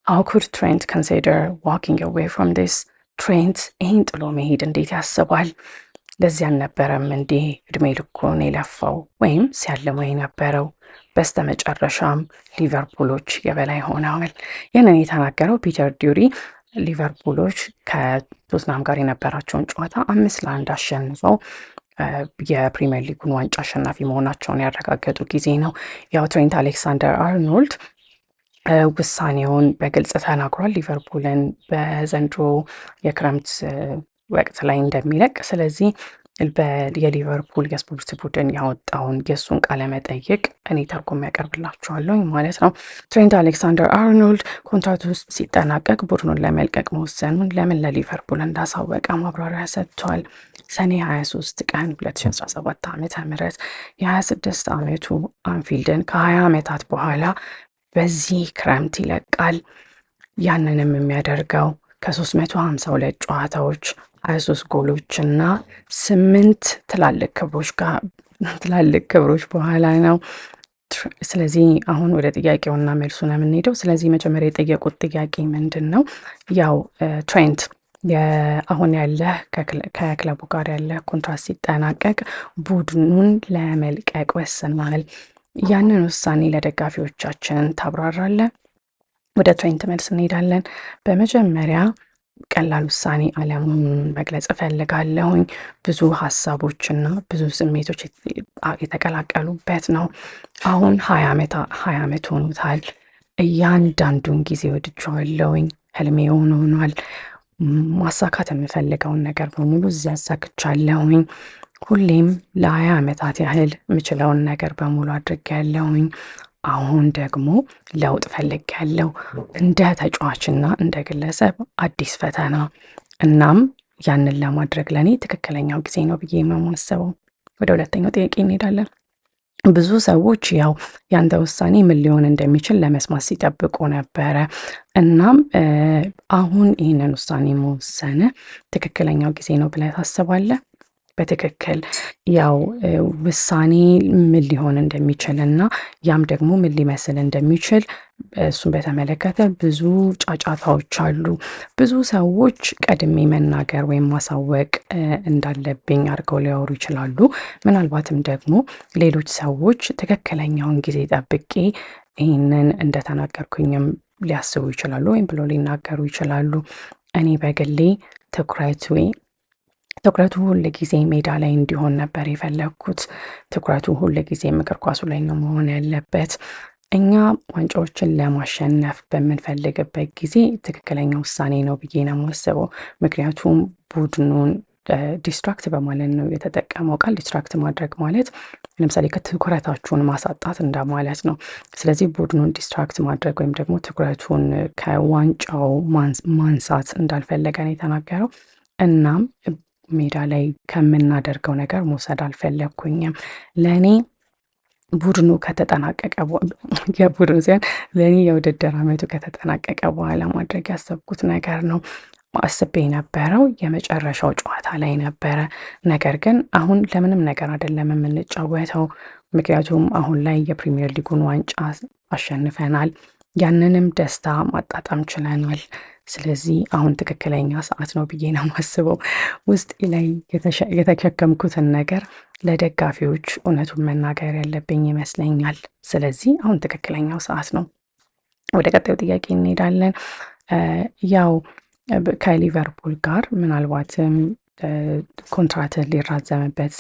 How could Trent consider walking away from this? ትሬንት ይህን ጥሎ መሄድ እንዴት ያስባል? ለዚህ አልነበረም እንዴ እድሜ ልኩን የለፋው ወይም ሲያልመው የነበረው? በስተመጨረሻም ሊቨርፑሎች የበላይ ሆነዋል። ይህንን የተናገረው ፒተር ዲዩሪ ሊቨርፑሎች ከቶትናም ጋር የነበራቸውን ጨዋታ 5-1 አሸንፈው የፕሪሚየር ሊጉን ዋንጫ አሸናፊ መሆናቸውን ያረጋገጡ ጊዜ ነው። ያው ትሬንት አሌክሳንደር አርኖልድ ውሳኔውን በግልጽ ተናግሯል። ሊቨርፑልን በዘንድሮ የክረምት ወቅት ላይ እንደሚለቅ። ስለዚህ የሊቨርፑል የስፖርት ቡድን ያወጣውን የእሱን ቃለ መጠይቅ እኔ ተርጉም ያቀርብላችኋለሁ ማለት ነው። ትሬንት አሌክሳንደር አርኖልድ ኮንትራቱ ውስጥ ሲጠናቀቅ ቡድኑን ለመልቀቅ መወሰኑን ለምን ለሊቨርፑል እንዳሳወቀ ማብራሪያ ሰጥቷል። ሰኔ 23 ቀን 2017 ዓ.ም የ26 ዓመቱ አንፊልድን ከ20 ዓመታት በኋላ በዚህ ክረምት ይለቃል። ያንንም የሚያደርገው ከ352 ጨዋታዎች 23 ጎሎች እና 8 ትላልቅ ክብሮች በኋላ ነው። ስለዚህ አሁን ወደ ጥያቄውና መልሱ ነው የምንሄደው። ስለዚህ መጀመሪያ የጠየቁት ጥያቄ ምንድን ነው? ያው ትሬንት አሁን ያለ ከክለቡ ጋር ያለ ኮንትራት ሲጠናቀቅ ቡድኑን ለመልቀቅ ወስኗል። ያንን ውሳኔ ለደጋፊዎቻችን ታብራራለን። ወደ ትሬንት መልስ እንሄዳለን። በመጀመሪያ ቀላል ውሳኔ አለመሆኑን መግለጽ እፈልጋለሁኝ። ብዙ ሀሳቦችና ብዙ ስሜቶች የተቀላቀሉበት ነው። አሁን 20 ዓመት ሆኖታል። እያንዳንዱን ጊዜ ወድጄዋለሁኝ። ህልሜ ሆኗል። ማሳካት የምፈልገውን ነገር በሙሉ እዚያ አሳክቻለሁኝ። ሁሌም ለ20 ዓመታት ያህል የምችለውን ነገር በሙሉ አድርጌያለሁኝ። አሁን ደግሞ ለውጥ ፈልጌያለሁ፣ እንደ ተጫዋችና እንደ ግለሰብ አዲስ ፈተና። እናም ያንን ለማድረግ ለእኔ ትክክለኛው ጊዜ ነው ብዬ ነው የማስበው። ወደ ሁለተኛው ጥያቄ እንሄዳለን። ብዙ ሰዎች ያው ያንተ ውሳኔ ምን ሊሆን እንደሚችል ለመስማት ሲጠብቁ ነበረ። እናም አሁን ይህንን ውሳኔ መወሰን ትክክለኛው ጊዜ ነው ብለህ ታስባለህ? በትክክል ያው ውሳኔ ምን ሊሆን እንደሚችል እና ያም ደግሞ ምን ሊመስል እንደሚችል እሱን በተመለከተ ብዙ ጫጫታዎች አሉ። ብዙ ሰዎች ቀድሜ መናገር ወይም ማሳወቅ እንዳለብኝ አድርገው ሊያወሩ ይችላሉ። ምናልባትም ደግሞ ሌሎች ሰዎች ትክክለኛውን ጊዜ ጠብቄ ይህንን እንደተናገርኩኝም ሊያስቡ ይችላሉ ወይም ብሎ ሊናገሩ ይችላሉ። እኔ በግሌ ትኩረቱ ሁል ጊዜ ሜዳ ላይ እንዲሆን ነበር የፈለግኩት። ትኩረቱ ሁል ጊዜ እግር ኳሱ ላይ ነው መሆን ያለበት። እኛ ዋንጫዎችን ለማሸነፍ በምንፈልግበት ጊዜ ትክክለኛ ውሳኔ ነው ብዬ ነው የማስበው። ምክንያቱም ቡድኑን ዲስትራክት በማለት ነው የተጠቀመው ቃል። ዲስትራክት ማድረግ ማለት ለምሳሌ ከትኩረታችሁን ማሳጣት እንደማለት ነው። ስለዚህ ቡድኑን ዲስትራክት ማድረግ ወይም ደግሞ ትኩረቱን ከዋንጫው ማንሳት እንዳልፈለገ ነው የተናገረው። እናም ሜዳ ላይ ከምናደርገው ነገር መውሰድ አልፈለግኩኝም። ለእኔ ቡድኑ ከተጠናቀቀ የቡድኑ ሲሆን ለእኔ የውድድር ዓመቱ ከተጠናቀቀ በኋላ ማድረግ ያሰብኩት ነገር ነው። አስቤ የነበረው የመጨረሻው ጨዋታ ላይ ነበረ። ነገር ግን አሁን ለምንም ነገር አይደለም የምንጫወተው። ምክንያቱም አሁን ላይ የፕሪሚየር ሊጉን ዋንጫ አሸንፈናል። ያንንም ደስታ ማጣጣም ችለናል። ስለዚህ አሁን ትክክለኛ ሰዓት ነው ብዬ ነው የማስበው። ውስጤ ላይ የተሸከምኩትን ነገር ለደጋፊዎች እውነቱን መናገር ያለብኝ ይመስለኛል። ስለዚህ አሁን ትክክለኛው ሰዓት ነው። ወደ ቀጣዩ ጥያቄ እንሄዳለን። ያው ከሊቨርፑል ጋር ምናልባትም ኮንትራትን ሊራዘምበት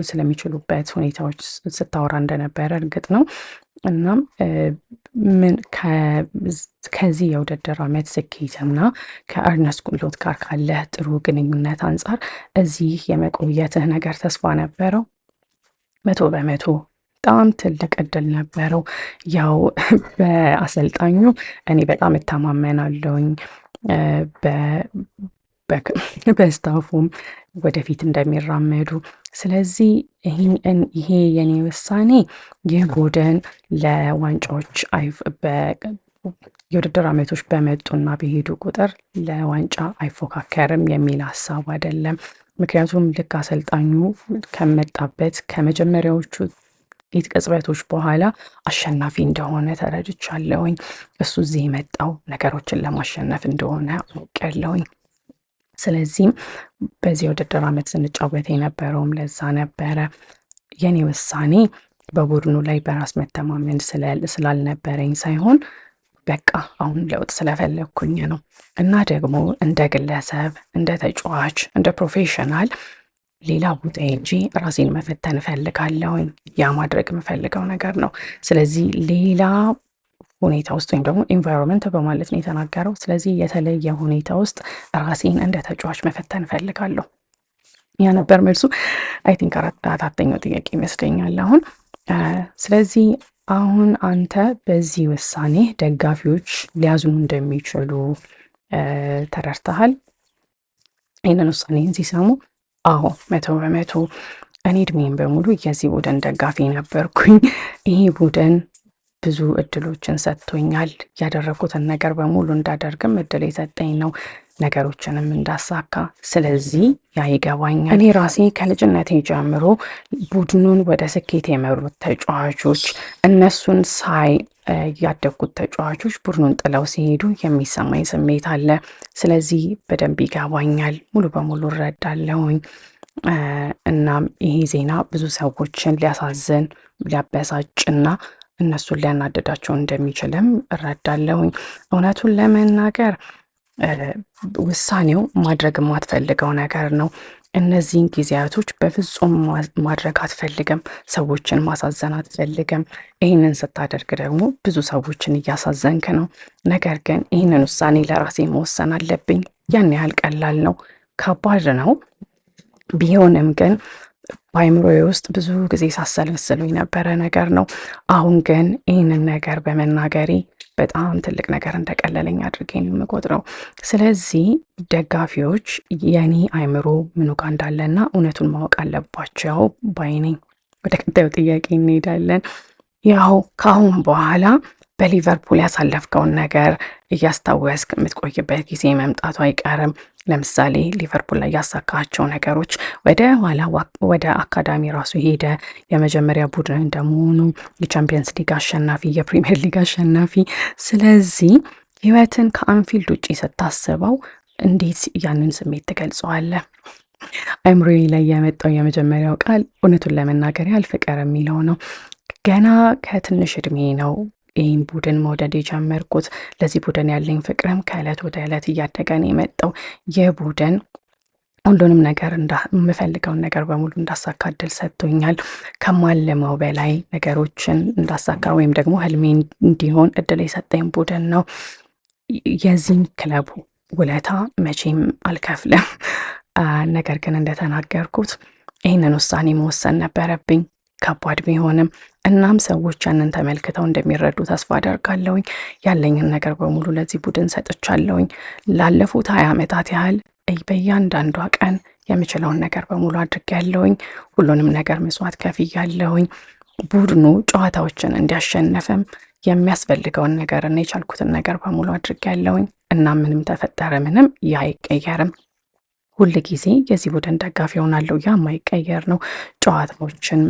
ስለሚችሉበት ሁኔታዎች ስታወራ እንደነበረ እርግጥ ነው። እናም ከዚህ የውድድር ዓመት ስኬትና ከአርነስት ስሎት ጋር ካለ ጥሩ ግንኙነት አንጻር እዚህ የመቆየትህ ነገር ተስፋ ነበረው? 100% በጣም ትልቅ እድል ነበረው። ያው በአሰልጣኙ እኔ በጣም እተማመናለሁኝ፣ በስታፉም ወደፊት እንደሚራመዱ። ስለዚህ ይሄ የኔ ውሳኔ ይህ ቡድን ለዋንጫዎች የውድድር ዓመቶች በመጡና በሄዱ ቁጥር ለዋንጫ አይፎካከርም የሚል ሀሳብ አይደለም። ምክንያቱም ልክ አሰልጣኙ ከመጣበት ከመጀመሪያዎቹ ከጥቂት ቅጽበቶች በኋላ አሸናፊ እንደሆነ ተረድቻለሁኝ። እሱ እዚህ የመጣው ነገሮችን ለማሸነፍ እንደሆነ አውቄያለሁኝ። ስለዚህም በዚህ ውድድር ዓመት ስንጫወት የነበረውም ለዛ ነበረ። የኔ ውሳኔ በቡድኑ ላይ በራስ መተማመን ስላልነበረኝ ሳይሆን በቃ አሁን ለውጥ ስለፈለግኩኝ ነው። እና ደግሞ እንደ ግለሰብ፣ እንደ ተጫዋች፣ እንደ ፕሮፌሽናል ሌላ ቦታ ሄጄ ራሴን መፈተን እፈልጋለሁኝ። ያ ማድረግ የምፈልገው ነገር ነው። ስለዚህ ሌላ ሁኔታ ውስጥ ወይም ደግሞ ኢንቫይሮንመንት በማለት ነው የተናገረው። ስለዚህ የተለየ ሁኔታ ውስጥ ራሴን እንደ ተጫዋች መፈተን እፈልጋለሁ። ያ ነበር መልሱ። አይ ቲንክ አራተኛው ጥያቄ ይመስለኛል አሁን። ስለዚህ አሁን አንተ በዚህ ውሳኔ ደጋፊዎች ሊያዝኑ እንደሚችሉ ተረድተሃል? ይህንን ውሳኔን ሲሰሙ አዎ 100%። እኔ እድሜን በሙሉ የዚህ ቡድን ደጋፊ ነበርኩኝ። ይህ ቡድን ብዙ እድሎችን ሰጥቶኛል። ያደረኩትን ነገር በሙሉ እንዳደርግም እድል የሰጠኝ ነው፣ ነገሮችንም እንዳሳካ። ስለዚህ ያ ይገባኛል። እኔ ራሴ ከልጅነቴ ጀምሮ ቡድኑን ወደ ስኬት የመሩት ተጫዋቾች፣ እነሱን ሳይ ያደጉት ተጫዋቾች ቡድኑን ጥለው ሲሄዱ የሚሰማኝ ስሜት አለ። ስለዚህ በደንብ ይገባኛል፣ ሙሉ በሙሉ እረዳለሁኝ። እናም ይሄ ዜና ብዙ ሰዎችን ሊያሳዝን ሊያበሳጭና እነሱን ሊያናድዳቸው እንደሚችልም እረዳለሁኝ። እውነቱን ለመናገር ውሳኔው ማድረግ የማትፈልገው ነገር ነው። እነዚህን ጊዜያቶች በፍጹም ማድረግ አትፈልግም። ሰዎችን ማሳዘን አትፈልግም። ይህንን ስታደርግ ደግሞ ብዙ ሰዎችን እያሳዘንክ ነው። ነገር ግን ይህንን ውሳኔ ለራሴ መወሰን አለብኝ። ያን ያህል ቀላል ነው፣ ከባድ ነው። ቢሆንም ግን በአይምሮዬ ውስጥ ብዙ ጊዜ ሳሰላስለው የነበረ ነገር ነው። አሁን ግን ይህንን ነገር በመናገሬ በጣም ትልቅ ነገር እንደቀለለኝ አድርጌ ነው የምቆጥረው። ስለዚህ ደጋፊዎች የኔ አይምሮ ምኑ ጋር እንዳለና እውነቱን ማወቅ አለባቸው ባይ ነኝ። ወደ ቀጣዩ ጥያቄ እንሄዳለን። ያው ከአሁን በኋላ በሊቨርፑል ያሳለፍከውን ነገር እያስታወስክ የምትቆይበት ጊዜ መምጣቱ አይቀርም። ለምሳሌ ሊቨርፑል ላይ ያሳካቸው ነገሮች ወደ ኋላ ወደ አካዳሚ ራሱ ሄደ። የመጀመሪያ ቡድን እንደመሆኑ የቻምፒየንስ ሊግ አሸናፊ፣ የፕሪሚየር ሊግ አሸናፊ። ስለዚህ ህይወትን ከአንፊልድ ውጭ ስታስበው እንዴት ያንን ስሜት ትገልጸዋለህ? አይምሮዬ ላይ የመጣው የመጀመሪያው ቃል እውነቱን ለመናገር ያህል ፍቅር የሚለው ነው። ገና ከትንሽ እድሜ ነው ይህን ቡድን መውደድ የጀመርኩት። ለዚህ ቡድን ያለኝ ፍቅርም ከዕለት ወደ ዕለት እያደገ ነው የመጣው። ይህ ቡድን ሁሉንም ነገር የምፈልገውን ነገር በሙሉ እንዳሳካ እድል ሰጥቶኛል። ከማልመው በላይ ነገሮችን እንዳሳካ ወይም ደግሞ ህልሜ እንዲሆን እድል የሰጠኝ ቡድን ነው። የዚህን ክለቡ ውለታ መቼም አልከፍልም። ነገር ግን እንደተናገርኩት ይህንን ውሳኔ መወሰን ነበረብኝ፣ ከባድ ቢሆንም። እናም ሰዎች ያንን ተመልክተው እንደሚረዱ ተስፋ አደርጋለሁኝ። ያለኝን ነገር በሙሉ ለዚህ ቡድን ሰጥቻለሁኝ። ላለፉት 20 ዓመታት ያህል በእያንዳንዷ ቀን የምችለውን ነገር በሙሉ አድርጌያለሁኝ። ሁሉንም ነገር መስዋዕት ከፍያለሁኝ። ቡድኑ ጨዋታዎችን እንዲያሸነፈም የሚያስፈልገውን ነገር እና የቻልኩትን ነገር በሙሉ አድርጌያለሁኝ። እና ምንም ተፈጠረ ምንም ያ አይቀየርም። ሁል ጊዜ የዚህ ቡድን ደጋፊ ሆናለሁ። ያ የማይቀየር ነው። ጨዋታዎችን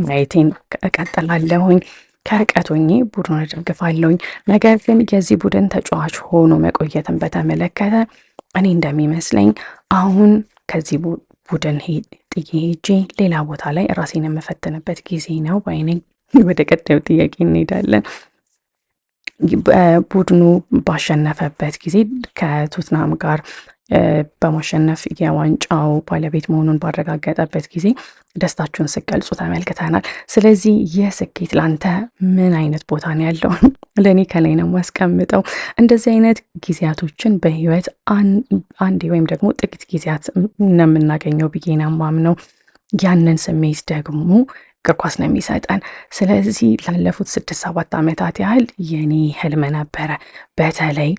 ማየቴን እቀጥላለሁኝ። ከርቀት ሆኜ ቡድኑን እደግፋለሁኝ። ነገር ግን የዚህ ቡድን ተጫዋች ሆኖ መቆየትን በተመለከተ እኔ እንደሚመስለኝ አሁን ከዚህ ቡድን ጥዬ ሄጄ ሌላ ቦታ ላይ ራሴን የምፈትንበት ጊዜ ነው ባይ ነኝ። ወደ ቀጣዩ ጥያቄ እንሄዳለን። ቡድኑ ባሸነፈበት ጊዜ ከቶትናም ጋር በማሸነፍ የዋንጫው ባለቤት መሆኑን ባረጋገጠበት ጊዜ ደስታችሁን ስገልጹ ተመልክተናል። ስለዚህ ይህ ስኬት ላንተ ምን አይነት ቦታ ነው ያለው? ለእኔ ከላይ ነው ማስቀምጠው። እንደዚህ አይነት ጊዜያቶችን በህይወት አንዴ ወይም ደግሞ ጥቂት ጊዜያት ነው የምናገኘው ብዬ ነው የማምነው። ያንን ስሜት ደግሞ እግር ኳስ ነው የሚሰጠን። ስለዚህ ላለፉት 6-7 ዓመታት ያህል የኔ ህልም ነበረ። በተለይ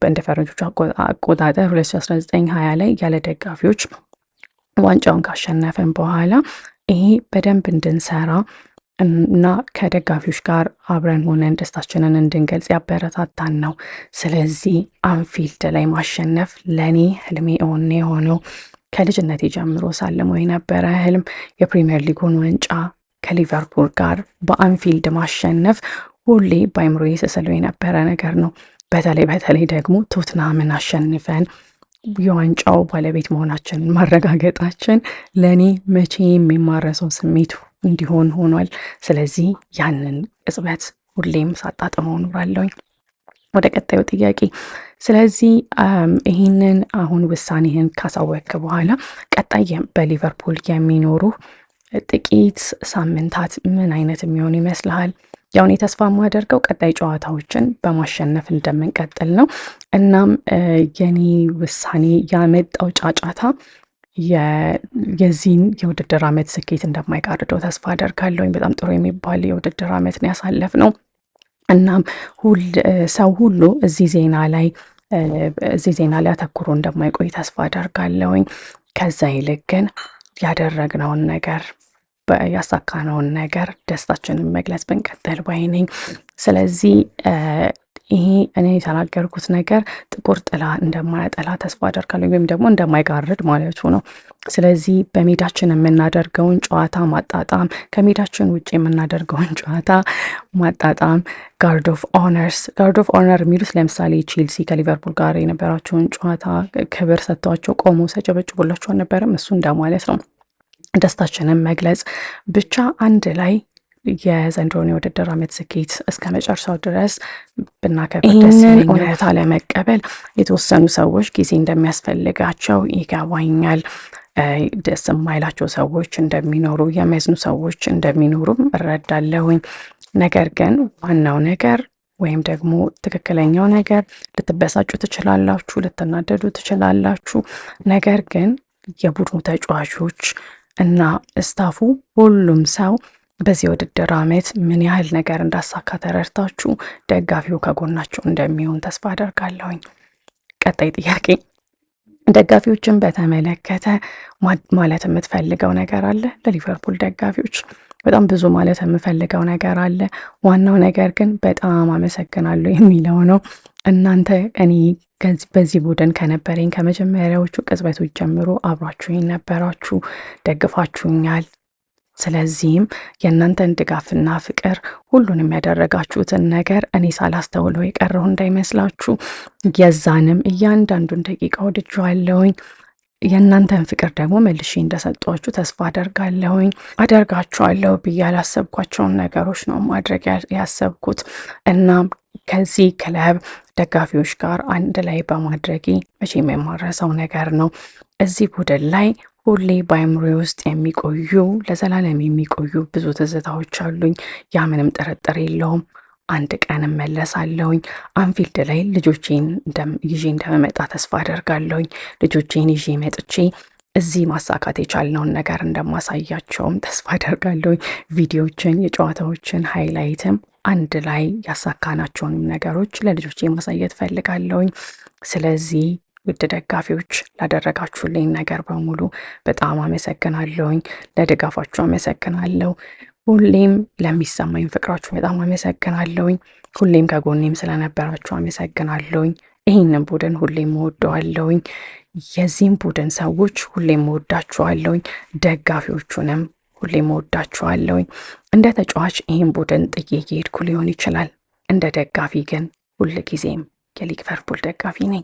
እንደ ፈረንጆቹ አቆጣጠር 2019-20 ላይ ያለ ደጋፊዎች ዋንጫውን ካሸነፈን በኋላ ይሄ በደንብ እንድንሰራ እና ከደጋፊዎች ጋር አብረን ሆነን ደስታችንን እንድንገልጽ ያበረታታን ነው። ስለዚህ አንፊልድ ላይ ማሸነፍ ለእኔ ህልሜ እውን የሆነው ከልጅነቴ ጀምሮ ሳልሞ የነበረ ህልም የፕሪሚየር ሊጉን ዋንጫ ከሊቨርፑል ጋር በአንፊልድ ማሸነፍ ሁሌ በአይምሮዬ ስስለው የነበረ ነገር ነው። በተለይ ደግሞ ቶትናምን አሸንፈን የዋንጫው ባለቤት መሆናችንን ማረጋገጣችን ለእኔ መቼም የማረሰው ስሜት እንዲሆን ሆኗል። ስለዚህ ያንን ቅጽበት ሁሌም ሳጣጥመው እኖራለሁኝ። ወደ ቀጣዩ ጥያቄ። ስለዚህ ይህንን አሁን ውሳኔህን ካሳወቅክ በኋላ ቀጣይ በሊቨርፑል የሚኖሩ ጥቂት ሳምንታት ምን አይነት የሚሆን ይመስልሃል? ያው እኔ ተስፋ የማደርገው ቀጣይ ጨዋታዎችን በማሸነፍ እንደምንቀጥል ነው። እናም የኔ ውሳኔ ያመጣው ጫጫታ የዚህን የውድድር ዓመት ስኬት እንደማይጋርደው ተስፋ አደርጋለሁኝ። በጣም ጥሩ የሚባል የውድድር ዓመትን ያሳለፍ ነው። እናም ሰው ሁሉ እዚህ ዜና ላይ አተኩሮ እንደማይቆይ ተስፋ አደርጋለሁኝ። ከዛ ይልቅ ግን ያደረግነውን ነገር ያሳካነውን ነገር ደስታችንን መግለጽ ብንቀጥል ባይ ነኝ። ስለዚህ ይሄ እኔ የተናገርኩት ነገር ጥቁር ጥላ እንደማያጠላ ተስፋ አደርጋለሁ፣ ወይም ደግሞ እንደማይጋርድ ማለቱ ነው። ስለዚህ በሜዳችን የምናደርገውን ጨዋታ ማጣጣም፣ ከሜዳችን ውጭ የምናደርገውን ጨዋታ ማጣጣም፣ ጋርድ ኦፍ ኦነር የሚሉት ለምሳሌ ቼልሲ ከሊቨርፑል ጋር የነበራቸውን ጨዋታ ክብር ሰጥተዋቸው ቆመው ሲያጨበጭቡላቸው አልነበረም? እሱ እንደማለት ነው። ደስታችንን መግለጽ ብቻ አንድ ላይ የዘንድሮን የውድድር ዓመት ስኬት እስከ መጨረሻው ድረስ ብናከብር ደስ ይለኛል። እውነታ ለመቀበል የተወሰኑ ሰዎች ጊዜ እንደሚያስፈልጋቸው ይገባኛል። ደስ የማይላቸው ሰዎች እንደሚኖሩ፣ የሚያዝኑ ሰዎች እንደሚኖሩም እረዳለሁኝ። ነገር ግን ዋናው ነገር ወይም ደግሞ ትክክለኛው ነገር ልትበሳጩ ትችላላችሁ፣ ልትናደዱ ትችላላችሁ። ነገር ግን የቡድኑ ተጫዋቾች እና ስታፉ ሁሉም ሰው በዚህ የውድድር ዓመት ምን ያህል ነገር እንዳሳካ ተረድታችሁ ደጋፊው ከጎናቸው እንደሚሆን ተስፋ አደርጋለሁኝ። ቀጣይ ጥያቄ፣ ደጋፊዎችን በተመለከተ ማለት የምትፈልገው ነገር አለ? ለሊቨርፑል ደጋፊዎች በጣም ብዙ ማለት የምፈልገው ነገር አለ። ዋናው ነገር ግን በጣም አመሰግናለሁ የሚለው ነው። እናንተ እኔ በዚህ ቡድን ከነበረኝ ከመጀመሪያዎቹ ቅጽበቶች ጀምሮ አብራችሁኝ ነበራችሁ፣ ደግፋችሁኛል። ስለዚህም የእናንተን ድጋፍና ፍቅር ሁሉንም ያደረጋችሁትን ነገር እኔ ሳላስተውለው የቀረሁ እንዳይመስላችሁ። የዛንም እያንዳንዱን ደቂቃ ወድጄዋለሁኝ። የእናንተን ፍቅር ደግሞ መልሼ እንደሰጧችሁ ተስፋ አደርጋችኋለሁ ብዬ ያላሰብኳቸውን ነገሮች ነው ማድረግ ያሰብኩት። እናም ከዚህ ክለብ ደጋፊዎች ጋር አንድ ላይ በማድረጌ መቼም የማረሰው ነገር ነው። እዚህ ቡድን ላይ ሁሌ በአእምሮ ውስጥ የሚቆዩ ለዘላለም የሚቆዩ ብዙ ትዝታዎች አሉኝ። ያ ምንም ጥርጥር የለውም። አንድ ቀን እመለሳለሁኝ። አንፊልድ ላይ ልጆቼን ይዤ እንደመመጣ ተስፋ አደርጋለሁኝ። ልጆቼን ይዤ መጥቼ እዚህ ማሳካት የቻልነውን ነገር እንደማሳያቸውም ተስፋ አደርጋለሁኝ። ቪዲዮችን፣ የጨዋታዎችን ሃይላይትም አንድ ላይ ያሳካናቸውንም ነገሮች ለልጆቼ ማሳየት ፈልጋለሁኝ። ስለዚህ ውድ ደጋፊዎች ላደረጋችሁልኝ ነገር በሙሉ በጣም አመሰግናለሁኝ። ለድጋፋችሁ አመሰግናለሁ። ሁሌም ለሚሰማኝ ፍቅራችሁ በጣም አመሰግናለሁኝ። ሁሌም ከጎኔም ስለነበራችሁ አመሰግናለሁኝ። ይህንን ቡድን ሁሌም እወደዋለሁኝ። የዚህም ቡድን ሰዎች ሁሌም እወዳችኋለሁኝ። ደጋፊዎቹንም ሁሌም እወዳችኋለሁኝ። እንደ ተጫዋች ይህን ቡድን ጥዬ እየሄድኩ ሊሆን ይችላል። እንደ ደጋፊ ግን ሁልጊዜም የሊቨርፑል ደጋፊ ነኝ።